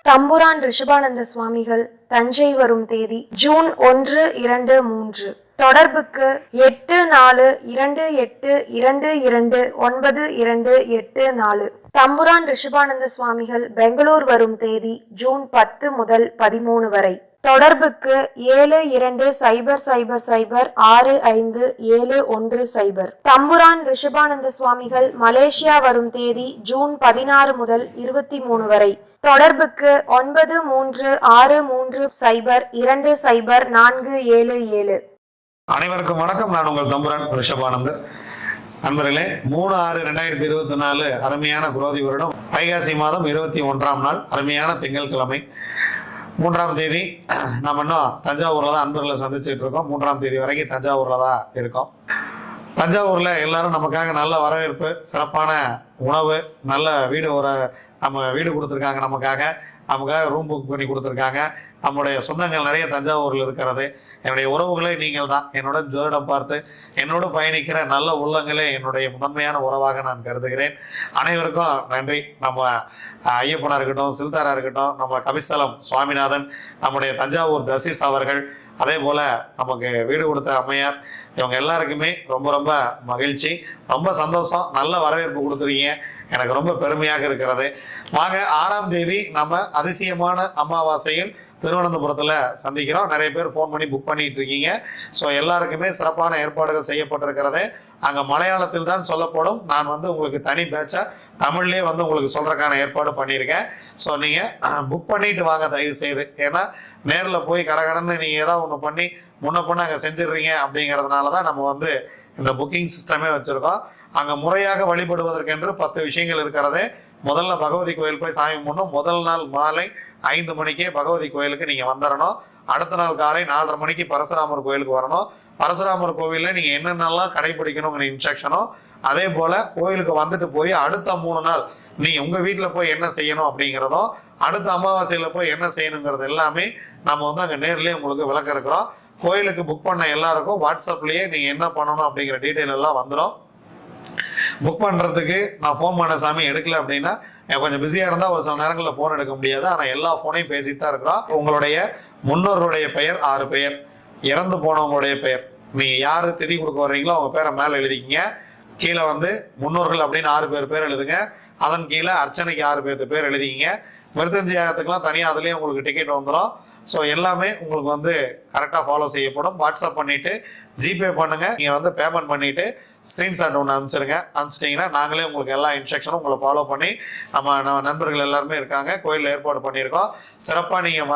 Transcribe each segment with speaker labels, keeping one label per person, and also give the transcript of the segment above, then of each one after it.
Speaker 1: தம்புரான் ரிஷபானந்த சுவாமிகள் தஞ்சை வரும் தேதி ஜூன் 1, 2, 3. தொடர்புக்கு 8428229284. தம்புரான் ரிஷபானந்த சுவாமிகள் பெங்களூர் வரும் தேதி ஜூன் 10 முதல் 13 வரை. தொடர்புக்கு 7200065710. தம்புரான் ரிஷபானந்த சுவாமிகள் மலேசியா வரும் தேதி ஜூன் 16 முதல் 23 வரை. தொடர்புக்கு 9360204777.
Speaker 2: அனைவருக்கும் வணக்கம். நான் உங்கள் தம்புரான் ரிஷபானந்தர். நண்பர்களே, 3/6/2024 அருமையான குரோதி வருடம் வைகாசி மாதம் 21ஆம் நாள் அருமையான திங்கட்கிழமை 3ஆம் தேதி. நம்ம இன்னும் தஞ்சாவூர்ல தான் அன்பர்களை சந்திச்சுட்டு இருக்கோம். 3ஆம் தேதி வரைக்கும் தஞ்சாவூர்ல தான் இருக்கோம். தஞ்சாவூர்ல எல்லாரும் நமக்காக நல்ல வரவேற்பு, சிறப்பான உணவு, நல்ல வீடு, நம்ம வீடு கொடுத்துருக்காங்க. நமக்காக ரூம் புக் பண்ணி கொடுத்துருக்காங்க. நம்முடைய சொந்தங்கள் நிறைய தஞ்சாவூரில் இருக்கிறது. என்னுடைய உறவுகளே நீங்கள் தான். என்னோட ஜோதிடம் பார்த்து என்னோட பயணிக்கிற நல்ல உள்ளங்களே என்னுடைய முதன்மையான உறவாக நான் கருதுகிறேன். அனைவருக்கும் நன்றி. நம்ம ஐயப்பனா இருக்கட்டும், சில்தாரா இருக்கட்டும், நம்ம கபிஸ்தலம் சுவாமிநாதன், நம்முடைய தஞ்சாவூர் தசிஸ் அவர்கள், அதே போல நமக்கு வீடு கொடுத்த அம்மையார், இவங்க எல்லாருக்குமே ரொம்ப ரொம்ப மகிழ்ச்சி, ரொம்ப சந்தோஷம். நல்ல வரவேற்பு கொடுத்துருக்கீங்க. எனக்கு ரொம்ப பெருமையாக இருக்கிறது. வாங்க, 6ஆம் தேதி நம்ம அதிசயமான அமாவாசையில் திருவனந்தபுரத்தில் சந்திக்கிறோம். நிறைய பேர் ஃபோன் பண்ணி புக் பண்ணிட்டு இருக்கீங்க. ஸோ எல்லாருக்குமே சிறப்பான ஏற்பாடுகள் செய்யப்பட்டிருக்கிறது. அங்கே மலையாளத்தில் தான் சொல்லப்படும். நான் உங்களுக்கு தனி பேட்சா தமிழ்லேயே உங்களுக்கு சொல்றதுக்கான ஏற்பாடு பண்ணியிருக்கேன். ஸோ நீங்கள் புக் பண்ணிட்டு வாங்க தயவு செய்து. ஏன்னா நேரில் போய் கடகடன்னு நீங்கள் ஏதாவது ஒன்று பண்ணி முன்ன பண்ண அங்கே செஞ்சிடுறீங்க அப்படிங்கிறதுனால தான் நம்ம இந்த புக்கிங் சிஸ்டமே வச்சிருக்கோம். அங்கே முறையாக வழிபடுவதற்கென்று 10 விஷயங்கள் இருக்கிறது. முதல்ல பகவதி கோயில் போய் சாமி கும்பிடணும். முதல் நாள் மாலை 5 மணிக்கே பகவதி கோயிலுக்கு நீங்கள் வந்துடணும். அடுத்த நாள் காலை 4:30 மணிக்கு பரசுராமர் கோயிலுக்கு வரணும். பரசுராமர் கோவிலில் நீங்கள் என்னென்னலாம் கடைபிடிக்கணுங்கிற இன்ஸ்ட்ரக்ஷனும், அதே போல் கோயிலுக்கு வந்துட்டு போய் அடுத்த 3 நாள் நீங்கள் உங்கள் வீட்டில் போய் என்ன செய்யணும் அப்படிங்கிறதும், அடுத்த அமாவாசையில் போய் என்ன செய்யணுங்கிறது எல்லாமே நம்ம அங்கே நேர்லேயே உங்களுக்கு விளக்க இருக்கிறோம். கோயிலுக்கு புக் பண்ண எல்லாருக்கும் வாட்ஸ்அப்லேயே நீங்கள் என்ன பண்ணணும் அப்படிங்கிற டீட்டெயில் எல்லாம் வந்துடும். புக் பண்ணுறதுக்கு நான் ஃபோன் பண்ண சாமி எடுக்கல அப்படின்னா கொஞ்சம் பிஸியாக இருந்தால் ஒரு சில நேரங்களில் ஃபோன் எடுக்க முடியாது. ஆனால் எல்லா ஃபோனையும் பேசிட்டு தான் இருக்கிறோம். உங்களுடைய முன்னோர்களுடைய பெயர் 6 பெயர், இறந்து போனவங்களுடைய பெயர், நீங்கள் யார் திதி கொடுக்க வர்றீங்களோ அவங்க பேரை மேலே எழுதிக்கிங்க. கீழே முன்னோர்கள் அப்படின்னு 6 பேர் எழுதுங்க. அதன் கீழே அர்ச்சனைக்கு 6 பேர் எழுதிக்கிங்க. மிருத்தஞ்சியாகத்துக்கெல்லாம் தனியாக அதுலேயே உங்களுக்கு டிக்கெட் வந்துடும். ஸோ எல்லாமே உங்களுக்கு கரெக்டாக ஃபாலோ செய்யப்படும். வாட்ஸ்அப் பண்ணிவிட்டு ஜிபே பண்ணுங்கள். நீங்கள் பேமெண்ட் பண்ணிவிட்டு ஸ்க்ரீன்ஷாட் ஒன்று அனுப்பிச்சிட்டிங்கன்னா நாங்களே உங்களுக்கு எல்லா இன்ஸ்ட்ரக்ஷனும் உங்களை ஃபாலோ பண்ணி நம்ம நண்பர்கள் எல்லாருமே இருக்காங்க. கோயிலில் ஏற்பாடு பண்ணியிருக்கோம். சிறப்பாக நீங்கள்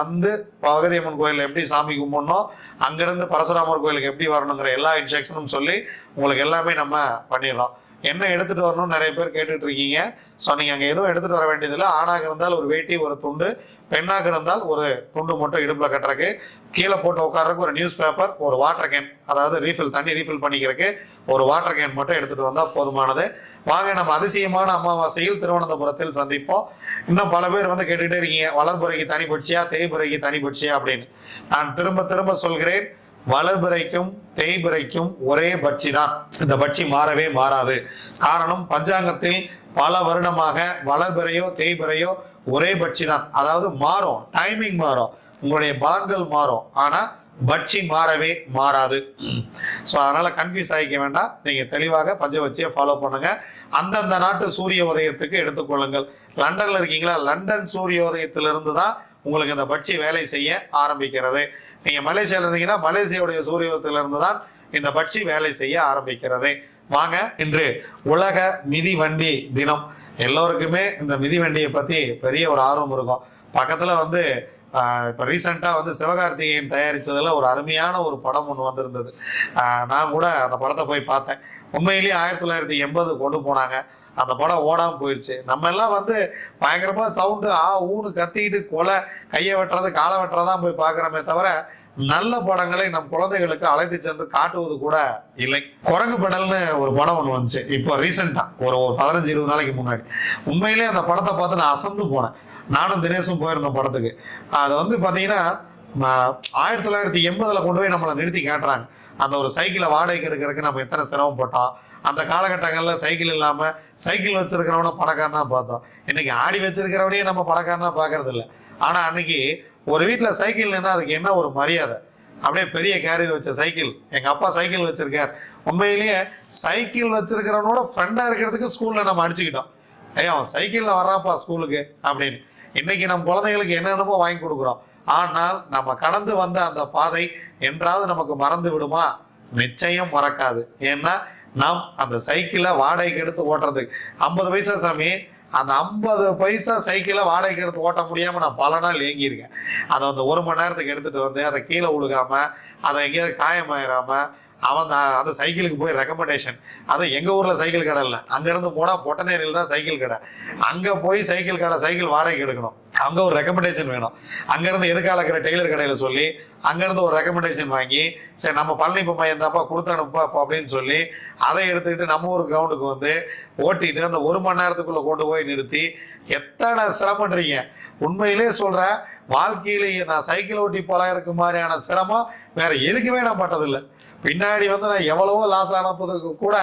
Speaker 2: பகவதியம்மன் கோயிலில் எப்படி சாமி கும்பிடணும், அங்கேருந்து பரசுராமர் கோயிலுக்கு எப்படி வரணுங்கிற எல்லா இன்ஸ்ட்ரக்ஷனும் சொல்லி உங்களுக்கு எல்லாமே நம்ம பண்ணிடுறோம். என்ன எடுத்துகிட்டு வரணும்னு நிறைய பேர் கேட்டுட்டு இருக்கீங்க. ஸோ நீங்கள் அங்கே எதுவும் எடுத்துகிட்டு வர வேண்டியதில்லை. ஆணாக இருந்தால் ஒரு வேட்டி, ஒரு துண்டு, பெண்ணாக இருந்தால் ஒரு துண்டு மட்டும் இடுப்பில் கட்டுறக்கு, கீழே போட்டு உட்கார்றதுக்கு ஒரு நியூஸ் பேப்பர், ஒரு வாட்டர் கேன், அதாவது தண்ணி ரீஃபில் பண்ணிக்கிறதுக்கு ஒரு வாட்டர் கேன் மட்டும் எடுத்துகிட்டு வந்தால் போதுமானது. வாங்க, நம்ம அதிசயமான அமாவாசையில் திருவனந்தபுரத்தில் சந்திப்போம். இன்னும் பல பேர் கேட்டுகிட்டே இருக்கீங்க, வளர்புறைக்கு தனி பட்சியா, தேய்புறைக்கு தனி பட்சியா அப்படின்னு. நான் திரும்ப திரும்ப சொல்கிறேன், வளர்பிறைக்கும் தேய்பிறைக்கும் ஒரே பட்சி தான். இந்த பட்சி மாறவே மாறாது. காரணம், பஞ்சாங்கத்தில் பல வருடமாக வளர்பிறையோ தேய்பிறையோ ஒரே பட்சி தான். அதாவது மாறும், டைமிங் மாறும், உங்களுடைய பலன்கள் மாறும், ஆனா பட்சி மாறவே மாறாது. ஸோ அதனால கன்ஃபியூஸ் ஆகிக்க வேண்டாம். நீங்க தெளிவாக பஞ்சபட்சியை ஃபாலோ பண்ணுங்க. அந்தந்த நாட்டு சூரிய உதயத்துக்கு எடுத்துக்கொள்ளுங்கள். லண்டன்ல இருக்கீங்களா, லண்டன் சூரிய உதயத்திலிருந்து தான் உங்களுக்கு இந்த பட்சி வேலை செய்ய ஆரம்பிக்கிறது. நீங்க மலேசியாவில் இருந்தீங்கன்னா மலேசியாவுடைய சூரியத்திலிருந்து தான் இந்த பட்சி வேலை செய்ய ஆரம்பிக்கிறது. வாங்க, இன்று உலக மிதிவண்டி தினம். எல்லோருக்குமே இந்த மிதிவண்டியை பத்தி பெரிய ஒரு ஆர்வம் இருக்கும். பக்கத்துல இப்போ ரீசெண்டாக சிவகார்த்திகேயன் தயாரித்ததில் ஒரு அருமையான ஒரு படம் ஒன்று வந்திருந்தது. நான் கூட அந்த படத்தை போய் பார்த்தேன். உண்மையிலேயே 1980 கொண்டு போனாங்க. அந்த படம் ஓடாமல் போயிடுச்சு. நம்ம எல்லாம் பயங்கரமாக சவுண்டு ஊன்னு கத்திக்கிட்டு கொலை, கையை வெட்டுறது, காலை வெட்டுறதான் போய் பார்க்குறோமே தவிர நல்ல படங்களை நம் குழந்தைகளுக்கு அழைத்து சென்று காட்டுவது கூட இல்லை. குரங்கு படல்னு ஒரு படம் ஒன்று வந்துச்சு இப்போ ரீசெண்டாக, ஒரு 15-20 நாளைக்கு முன்னாடி. உண்மையிலேயே அந்த படத்தை பார்த்து நான் அசந்து போனேன். நானும் தினேஷும் போயிருந்தோம் படத்துக்கு. அது பார்த்தீங்கன்னா 1980 கொண்டு போய் நம்மளை நிறுத்தி காட்டுறாங்க. அந்த ஒரு சைக்கிளை வாடகைக்கு எடுக்கிறதுக்கு நம்ம எத்தனை சிரமப்பட்டோம். அந்த காலகட்டங்களில் சைக்கிள் இல்லாமல் சைக்கிள் வச்சிருக்கிறவனை பணக்காரனா பார்த்தோம். இன்னைக்கு ஆடி வச்சிருக்கிறவனையே நம்ம பணக்காரனா பார்க்கறது இல்லை. ஆனால் அன்னைக்கு ஒரு வீட்டில் சைக்கிள் நின்னா அதுக்கு என்ன ஒரு மரியாதை. அப்படியே பெரிய கேரியர் வச்ச சைக்கிள், எங்கள் அப்பா சைக்கிள் வச்சிருக்கார். உண்மையிலேயே சைக்கிள் வச்சிருக்கிறவனோட ஃப்ரெண்டாக இருக்கிறதுக்கு ஸ்கூலில் நம்ம அடிச்சுக்கிட்டோம். ஐயோ சைக்கிளில் வர்றாப்பா ஸ்கூலுக்கு அப்படின்னு. இன்னைக்கு நம்ம குழந்தைகளுக்கு என்னென்னமோ வாங்கி கொடுக்குறோம். ஆனால் நம்ம கடந்து வந்த அந்த பாதை என்றாவது நமக்கு மறந்து விடுமா? நிச்சயம் மறக்காது. ஏன்னா நாம் அந்த சைக்கிளை வாடகைக்கு எடுத்து ஓட்டுறதுக்கு 50 பைசா சாமி, அந்த 50 பைசா சைக்கிளை வாடகைக்கு எடுத்து ஓட்ட முடியாமல் நான் பல நாள் ஏங்கியிருக்கேன். அதை வந்து 1 மணி நேரத்துக்கு எடுத்துகிட்டு வந்து அதை கீழே விழுகாமல் அதை எங்கேயாவது காயமாயிராமல் அவன் அந்த சைக்கிளுக்கு போய் ரெக்கமெண்டேஷன். அது எங்கள் ஊரில் சைக்கிள் கடை இல்லை, அங்கேருந்து போனால் பொட்டநேரியில் தான் சைக்கிள் கடை. அங்கே போய் சைக்கிள் கடை சைக்கிள் வாடகைக்கு எடுக்கணும். அங்கே ஒரு ரெக்கமெண்டேஷன் வேணும். அங்கேருந்து எதுக்கால இருக்கிற டெய்லர் கடையில் சொல்லி அங்கேருந்து ஒரு ரெக்கமெண்டேஷன் வாங்கி, சரி நம்ம பழனிப்பு மையம் தான்ப்பா கொடுத்து அனுப்பா அப்படின்னு சொல்லி அதை எடுத்துக்கிட்டு நம்ம ஒரு கிரவுண்டுக்கு வந்து ஓட்டிட்டு அந்த 1 மணி நேரத்துக்குள்ளே கொண்டு போய் நிறுத்தி எத்தனை சிரமன்றீங்க. உண்மையிலே சொல்கிறேன், வாழ்க்கையிலேயே நான் சைக்கிள் ஓட்டி பழகிறதுக்கு மாதிரியான சிரமம் வேற எதுக்குமே நான் பட்டதில்லை. பின்னாடி வந்து நான் எவ்வளவோ லாஸ் ஆனதுக்கு கூட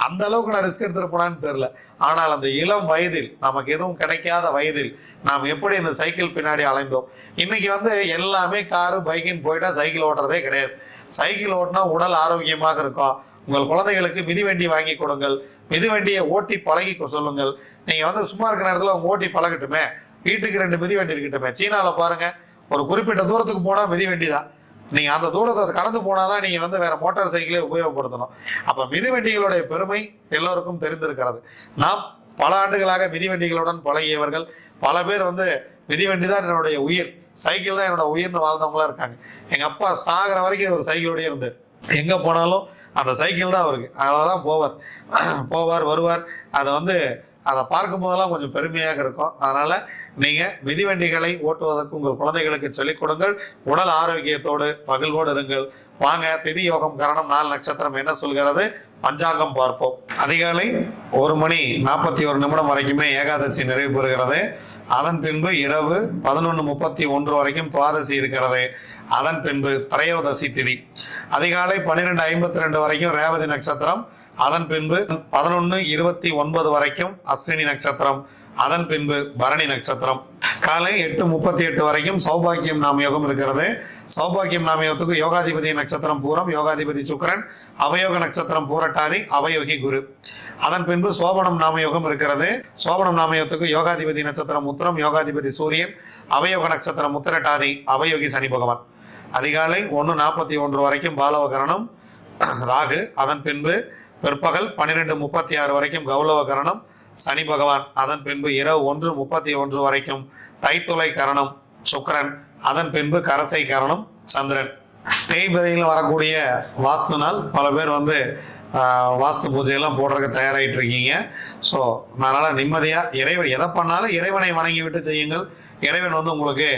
Speaker 2: அந்த அளவுக்கு நான் ரிஸ்க் எடுத்துருப்பேனான்னு தெரியல. ஆனால் அந்த இளம் வயதில் நமக்கு எதுவும் கிடைக்காத வயதில் நாம் எப்படி இந்த சைக்கிள் பின்னாடி அலைந்தோம். இன்னைக்கு வந்து எல்லாமே காரு பைக்குன்னு போயிட்டா சைக்கிள் ஓட்டுறதே கிடையாது. சைக்கிள் ஓட்டினா உடல் ஆரோக்கியமாக இருக்கும். உங்கள் குழந்தைகளுக்கு மிதிவண்டி வாங்கி கொடுங்கள், மிதிவண்டியை ஓட்டி பழகி சொல்லுங்கள். நீங்கள் வந்து சும்மா இருக்கிற நேரத்தில் அவங்க ஓட்டி பழகட்டுமே, வீட்டுக்கு 2 மிதிவண்டி இருக்கட்டுமே. சீனாவில் பாருங்க, ஒரு குறிப்பிட்ட தூரத்துக்கு போனால் மிதிவண்டி தான். நீங்கள் அந்த தூரத்தை கடந்து போனால் தான் நீங்கள் வந்து வேற மோட்டார் சைக்கிளே உபயோகப்படுத்தணும். அப்போ மிதிவண்டிகளுடைய பெருமை எல்லோருக்கும் தெரிந்திருக்கிறது. நாம் பல ஆண்டுகளாக மிதிவண்டிகளுடன் பழகியவர்கள் பல பேர் வந்து மிதிவண்டி தான் என்னுடைய உயிர், சைக்கிள் தான் என்னோட உயிர்னு வாழ்ந்தவங்களா இருக்காங்க. எங்கள் அப்பா சாகிற வரைக்கும் ஒரு சைக்கிளோடய இருந்தார். எங்கே போனாலும் அந்த சைக்கிள் தான் அவருக்கு. அதில் தான் போவார் வருவார். அதை வந்து அதை பார்க்கும் போதெல்லாம் கொஞ்சம் பெருமையாக இருக்கும். அதனால் நீங்கள் மிதிவண்டிகளை ஓட்டுவதற்கு உங்கள் குழந்தைகளுக்கு சொல்லிக் கொடுங்கள். உடல் ஆரோக்கியத்தோடு மகிழ்வோடு இருங்கள். வாங்க, திதி யோகம் கரணம் 4 நட்சத்திரம் என்ன சொல்கிறது, பஞ்சாங்கம் பார்ப்போம். அதிகாலை 1:41 வரைக்குமே ஏகாதசி நிறைவு பெறுகிறது. அதன் பின்பு இரவு 11:31 வரைக்கும் துவாதசி இருக்கிறது. அதன் பின்பு திரையோதசி திதி. அதிகாலை 12:52 வரைக்கும் ரேவதி நட்சத்திரம். அதன் பின்பு 11:29 வரைக்கும் அஸ்வினி நட்சத்திரம். அதன் பின்பு பரணி நட்சத்திரம். காலை 8:38 வரைக்கும் சௌபாக்கியம் நாம யோகம் இருக்கிறது. சௌபாக்கியம் நாம யோகத்துக்கு யோகாதிபதி நட்சத்திரம் பூரம், யோகாதிபதி சுக்கிரன், அவயோக நட்சத்திரம் பூரட்டாதி, அவயோகி குரு. அதன் பின்பு சோபனம் நாம யோகம் இருக்கிறது. சோபனம் நாம யோகத்துக்கு யோகாதிபதி நட்சத்திரம் உத்திரம், யோகாதிபதி சூரியன், அவயோக நட்சத்திரம் உத்திரட்டாதி, அவயோகி சனி பகவான். அதிகாலை 1:41 வரைக்கும் பாலவகரணம் ராகு. அதன் பின்பு பிற்பகல் 12:36 வரைக்கும் கௌலவ கரணம் சனி பகவான். அதன் பின்பு இரவு 1:31 வரைக்கும் தைத்துளை கரணம் சுக்கிரன். அதன் பின்பு கரசை கரணம் சந்திரன். தேய்பிரையில் வரக்கூடிய வாஸ்து நாள் பல பேர் வந்து வாஸ்து பூஜையெல்லாம் போடுறதுக்கு தயாராகிட்டு இருக்கீங்க. ஸோ அதனால் நிம்மதியாக இறைவன் எதை பண்ணாலும் இறைவனை வணங்கி விட்டு செய்யுங்கள். இறைவன் வந்து உங்களுக்கு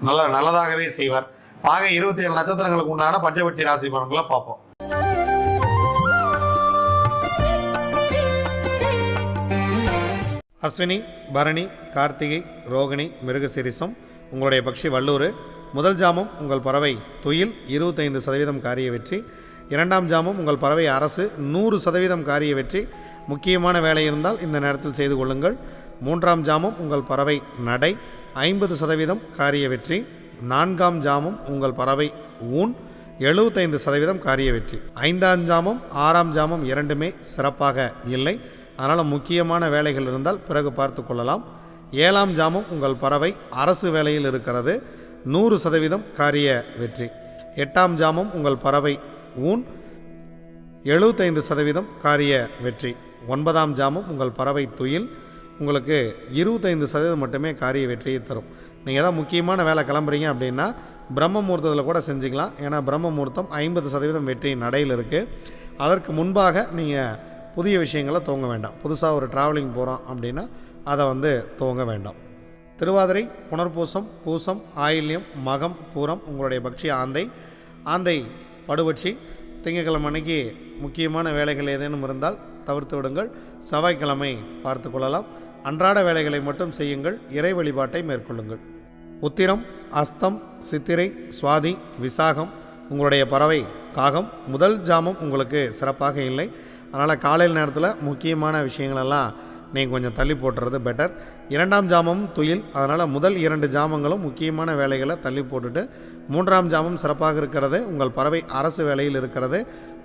Speaker 2: நல்லதாகவே செய்வார். ஆக 27 நட்சத்திரங்களுக்கு உண்டான பஞ்சபட்சி ராசி பலன்களை பார்ப்போம்.
Speaker 3: அஸ்வினி, பரணி, கார்த்திகை, ரோகிணி, மிருகசிரிசம் உங்களுடைய பக்ஷி வல்லூர். முதல் ஜாமம் உங்கள் பறவை துயில் 25% காரிய வெற்றி. 2ஆம் ஜாமம் உங்கள் பறவை அரசு 100% காரிய வெற்றி. முக்கியமான வேலை இருந்தால் இந்த நேரத்தில் செய்து கொள்ளுங்கள். 3ஆம் ஜாமம் உங்கள் பறவை நடை 50% காரிய வெற்றி. 4ஆம் ஜாமம் உங்கள் பறவை ஊன் 75% காரிய வெற்றி. 5ஆம் ஜாமம் 6ஆம் ஜாமம் இரண்டுமே சிறப்பாக இல்லை. அதனால் முக்கியமான வேலைகள் இருந்தால் பிறகு பார்த்து கொள்ளலாம். 7ஆம் ஜாமம் உங்கள் பறவை அரசு வேலையில் இருக்கிறது, 100% காரிய வெற்றி. 8ஆம் ஜாமம் உங்கள் பறவை ஊன் 75% காரிய வெற்றி. 9ஆம் ஜாமம் உங்கள் பறவை துயில் உங்களுக்கு 25% மட்டுமே காரிய வெற்றியை தரும். நீங்கள் ஏதாவது முக்கியமான வேலை கிளம்புறீங்க அப்படின்னா பிரம்ம முகூர்த்தத்தில் கூட செஞ்சுக்கலாம். ஏன்னா பிரம்ம முகூர்த்தம் 50% வெற்றி நடையில் இருக்குது. அதற்கு முன்பாக நீங்கள் புதிய விஷயங்களை துவங்க வேண்டாம். புதுசாக ஒரு ட்ராவலிங் போகிறோம் அப்படின்னா அதை வந்து துவங்க வேண்டாம். திருவாதிரை, புனர்பூசம், பூசம், ஆயில்யம், மகம், பூரம் உங்களுடைய பக்ஷி ஆந்தை படுபட்சி. திங்கட்கிழமை அன்னைக்கு முக்கியமான வேலைகள் ஏதேனும் இருந்தால் தவிர்த்து விடுங்கள். செவ்வாய்க்கிழமை பார்த்து கொள்ளலாம். அன்றாட வேலைகளை மட்டும் செய்யுங்கள். இறை வழிபாட்டை மேற்கொள்ளுங்கள். உத்திரம், அஸ்தம், சித்திரை, சுவாதி, விசாகம் உங்களுடைய பறவை காகம். முதல் ஜாமம் உங்களுக்கு சிறப்பாக இல்லை. அதனால் காலையில் நேரத்தில் முக்கியமான விஷயங்களெல்லாம் நீங்கள் கொஞ்சம் தள்ளி போட்டுறது பெட்டர். இரண்டாம் ஜாமம் துயில். அதனால் முதல் 2 ஜாமங்களும் முக்கியமான வேலைகளை தள்ளி போட்டுட்டு 3ஆம் ஜாமம் சிறப்பாக இருக்கிறது. உங்கள் பறவை அரசு வேலையில் இருக்கிறது,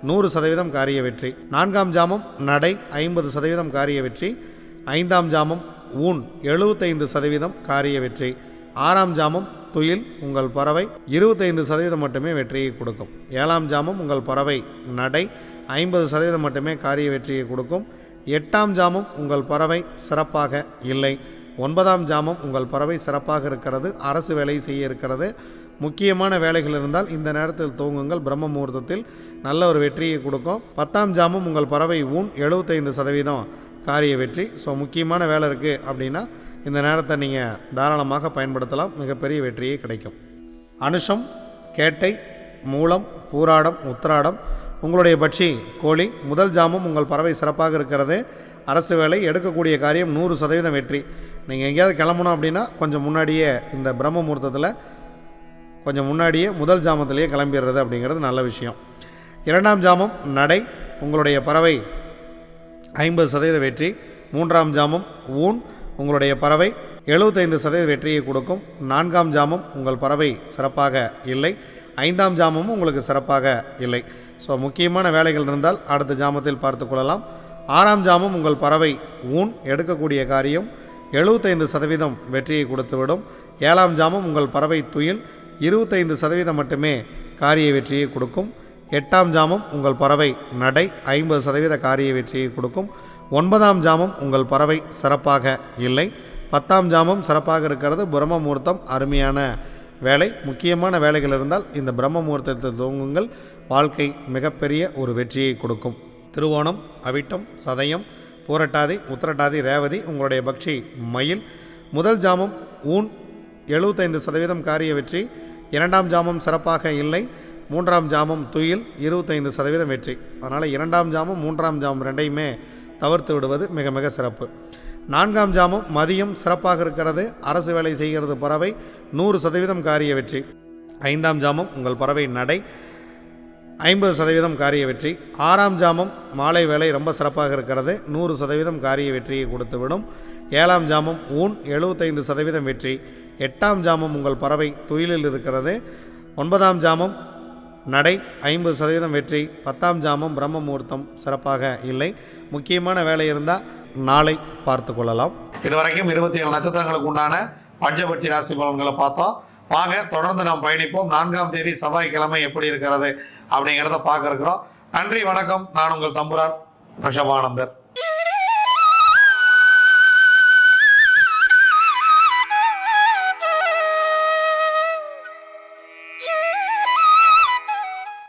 Speaker 3: 100% காரிய வெற்றி. 4ஆம் ஜாமம் நடை, 50% காரிய வெற்றி. 5ஆம் ஜாமம் ஊன், 75% காரிய வெற்றி. 6ஆம் ஜாமம் துயில், உங்கள் பறவை 25% மட்டுமே வெற்றியை கொடுக்கும். 7ஆம் ஜாமம் உங்கள் பறவை நடை, 50% மட்டுமே காரிய வெற்றியை கொடுக்கும். 8ஆம் ஜாமம் உங்கள் பறவை சிறப்பாக இல்லை. 9ஆம் ஜாமம் உங்கள் பறவை சிறப்பாக இருக்கிறது, அரசு வேலை செய்ய இருக்கிறது. முக்கியமான வேலைகள் இருந்தால் இந்த நேரத்தில் தூங்குங்கள், பிரம்ம முகூர்த்தத்தில் நல்ல ஒரு வெற்றியை கொடுக்கும். 10ஆம் ஜாமம் உங்கள் பறவை ஊன், 75% காரிய வெற்றி. ஸோ முக்கியமான வேலை இருக்குது அப்படின்னா இந்த நேரத்தை நீங்கள் தாராளமாக பயன்படுத்தலாம், மிகப்பெரிய வெற்றியே கிடைக்கும். அனுஷம், கேட்டை, மூலம், பூராடம், உத்திராடம் உங்களுடைய பட்சி கோழி. முதல் ஜாமம் உங்கள் பறவை சிறப்பாக இருக்கிறது, அரசு வேலை, எடுக்கக்கூடிய காரியம் 100% வெற்றி. நீங்கள் எங்கேயாவது கிளம்பணும் அப்படின்னா கொஞ்சம் முன்னாடியே இந்த பிரம்ம முகூர்த்தத்தில் கொஞ்சம் முன்னாடியே முதல் ஜாமத்திலேயே கிளம்பிடுறது அப்படிங்கிறது நல்ல விஷயம். 2ஆம் ஜாமம் நடை, உங்களுடைய பறவை 50% வெற்றி. 3ஆம் ஜாமம் ஊன், உங்களுடைய பறவை 75% வெற்றியை கொடுக்கும். 4ஆம் ஜாமம் உங்கள் பறவை சிறப்பாக இல்லை. 5ஆம் ஜாமமும் உங்களுக்கு சிறப்பாக இல்லை. ஸோ முக்கியமான வேலைகள் இருந்தால் அடுத்த ஜாமத்தில் பார்த்து கொள்ளலாம். 6ஆம் ஜாமம் உங்கள் பறவை ஊன், எடுக்கக்கூடிய காரியம் 75% வெற்றியை கொடுத்துவிடும். 7ஆம் ஜாமம் உங்கள் பறவை துயில், 25% மட்டுமே காரிய வெற்றியை கொடுக்கும். 8ஆம் ஜாமம் உங்கள் பறவை நடை, 50% காரிய வெற்றியை கொடுக்கும். 9ஆம் ஜாமம் உங்கள் பறவை சிறப்பாக இல்லை. 10ஆம் ஜாமம் சிறப்பாக இருக்கிறது, பிரம்ம முகூர்த்தம் அருமையான வேலை. முக்கியமான வேலைகள் இருந்தால் இந்த பிரம்ம முகூர்த்தத்தில் தூங்குங்கள், வாழ்க்கை மிகப்பெரிய ஒரு வெற்றியை கொடுக்கும். திருவோணம், அவிட்டம், சதயம், பூரட்டாதி, உத்திரட்டாதி, ரேவதி உங்களுடைய பக்ஷி மயில். முதல் ஜாமம் ஊன், 75% காரிய வெற்றி. 2ஆம் ஜாமம் சிறப்பாக இல்லை. 3ஆம் ஜாமம் துயில், 25% வெற்றி. அதனால் 2ஆம் ஜாமம் 3ஆம் ஜாமம் ரெண்டையுமே தவிர்த்து விடுவது மிக மிக சிறப்பு. 4ஆம் ஜாமம் மதியம் சிறப்பாக இருக்கிறது, அரசு வேலை செய்கிறது பறவை, 100% காரிய வெற்றி. 5ஆம் ஜாமம் உங்கள் பறவை நடை, 50% காரிய வெற்றி. 6ஆம் ஜாமம் மாலை வேலை ரொம்ப சிறப்பாக இருக்கிறது, 100% காரிய வெற்றியை கொடுத்துவிடும். 7ஆம் ஜாமம் ஊன், 75% வெற்றி. 8ஆம் ஜாமம் உங்கள் பறவை துயிலில் இருக்கிறது. 9ஆம் ஜாமம் நடை, 50% வெற்றி. 10ஆம் ஜாமம் பிரம்ம முகூர்த்தம் சிறப்பாக இல்லை. முக்கியமான வேலை இருந்தால் நாளை பார்த்து கொள்ளலாம்.
Speaker 2: இதுவரைக்கும் 27 நட்சத்திரங்களுக்கு உண்டான பஞ்சபட்சி ராசி பலன்களை பார்த்தோம். வாங்க தொடர்ந்து நாம் பயணிப்போம். 4ஆம் தேதி செவ்வாய்க்கிழமை எப்படி இருக்கிறது அப்படிங்கிறத பார்க்க இருக்கிறோம். நன்றி, வணக்கம். நான் உங்கள் தம்புரான் ரிஷபானந்தர்.